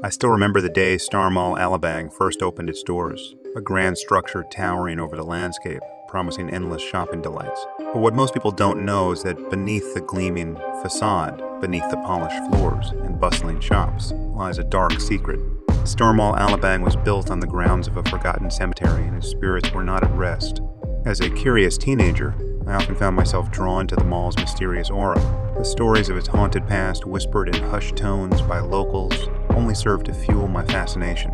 I still remember the day Starmall Alabang first opened its doors, a grand structure towering over the landscape, promising endless shopping delights. But what most people don't know is that beneath the gleaming facade, beneath the polished floors and bustling shops, lies a dark secret. Starmall Alabang was built on the grounds of a forgotten cemetery, and its spirits were not at rest. As a curious teenager, I often found myself drawn to the mall's mysterious aura. The stories of its haunted past, whispered in hushed tones by locals, only served to fuel my fascination.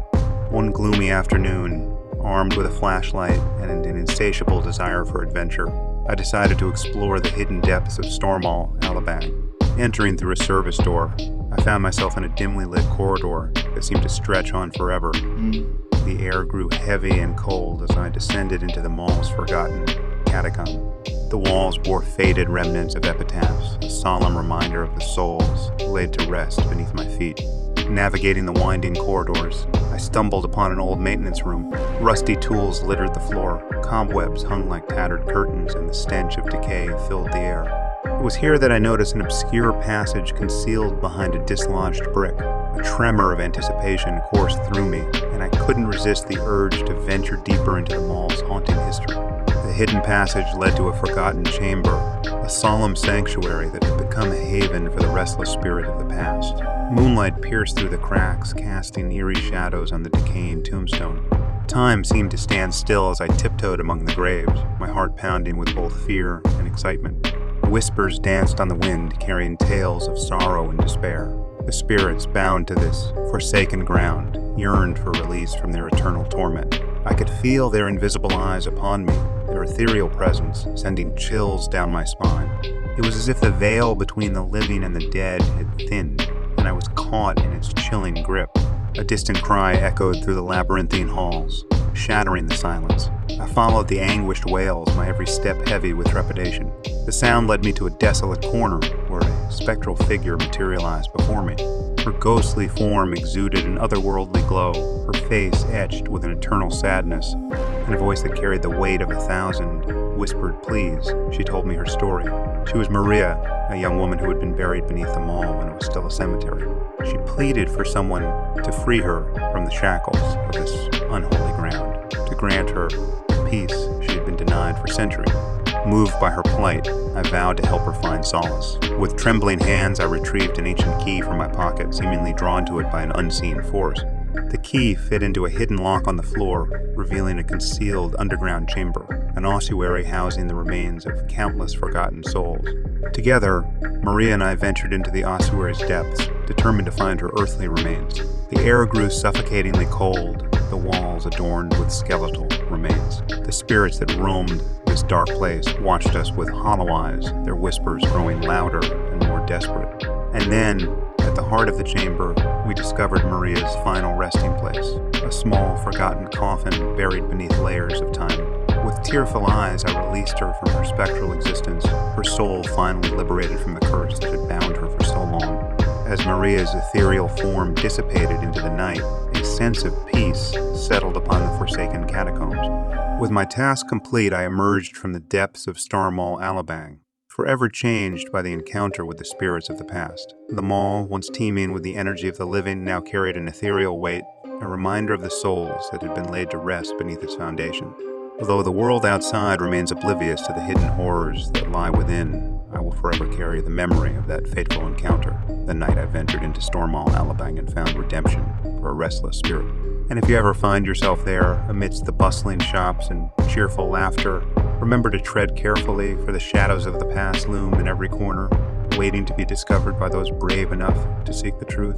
One gloomy afternoon, armed with a flashlight and an insatiable desire for adventure, I decided to explore the hidden depths of Starmall Alabang. Entering through a service door, I found myself in a dimly lit corridor that seemed to stretch on forever. The air grew heavy and cold as I descended into the mall's forgotten catacomb. The walls bore faded remnants of epitaphs, a solemn reminder of the souls laid to rest beneath my feet. Navigating the winding corridors, I stumbled upon an old maintenance room. Rusty tools littered the floor, cobwebs hung like tattered curtains, and the stench of decay filled the air. It was here that I noticed an obscure passage concealed behind a dislodged brick. A tremor of anticipation coursed through me, and I couldn't resist the urge to venture deeper into the mall's haunting history. The hidden passage led to a forgotten chamber, a solemn sanctuary that had become a haven for the restless spirit of the past. Moonlight pierced through the cracks, casting eerie shadows on the decaying tombstone. Time seemed to stand still as I tiptoed among the graves, my heart pounding with both fear and excitement. Whispers danced on the wind, carrying tales of sorrow and despair. The spirits bound to this forsaken ground yearned for release from their eternal torment. I could feel their invisible eyes upon me, their ethereal presence sending chills down my spine. It was as if the veil between the living and the dead had thinned, and I was caught in its chilling grip. A distant cry echoed through the labyrinthine halls, shattering the silence. I followed the anguished wails, my every step heavy with trepidation. The sound led me to a desolate corner where a spectral figure materialized before me. Her ghostly form exuded an otherworldly glow, her face etched with an eternal sadness, and a voice that carried the weight of 1,000 whispered pleas. She told me her story. She was Maria, a young woman who had been buried beneath the mall when it was still a cemetery. She pleaded for someone to free her from the shackles of this unholy ground, to grant her the peace she had been denied for centuries. Moved by her plight, I vowed to help her find solace. With trembling hands, I retrieved an ancient key from my pocket, seemingly drawn to it by an unseen force. The key fit into a hidden lock on the floor, revealing a concealed underground chamber, an ossuary housing the remains of countless forgotten souls. Together, Maria and I ventured into the ossuary's depths, determined to find her earthly remains. The air grew suffocatingly cold, the walls adorned with skeletal remains. The spirits that roamed this dark place watched us with hollow eyes, their whispers growing louder and more desperate. And then, at the heart of the chamber, we discovered Maria's final resting place, a small, forgotten coffin buried beneath layers of time. With tearful eyes, I released her from her spectral existence, her soul finally liberated from the curse that had bound her for so long. As Maria's ethereal form dissipated into the night, a sense of peace settled upon the forsaken catacombs. With my task complete, I emerged from the depths of Starmall Alabang, forever changed by the encounter with the spirits of the past. The mall, once teeming with the energy of the living, now carried an ethereal weight, a reminder of the souls that had been laid to rest beneath its foundation. Although the world outside remains oblivious to the hidden horrors that lie within, I will forever carry the memory of that fateful encounter, the night I ventured into Starmall Alabang and found redemption for a restless spirit. And if you ever find yourself there, amidst the bustling shops and cheerful laughter, remember to tread carefully, for the shadows of the past loom in every corner, waiting to be discovered by those brave enough to seek the truth.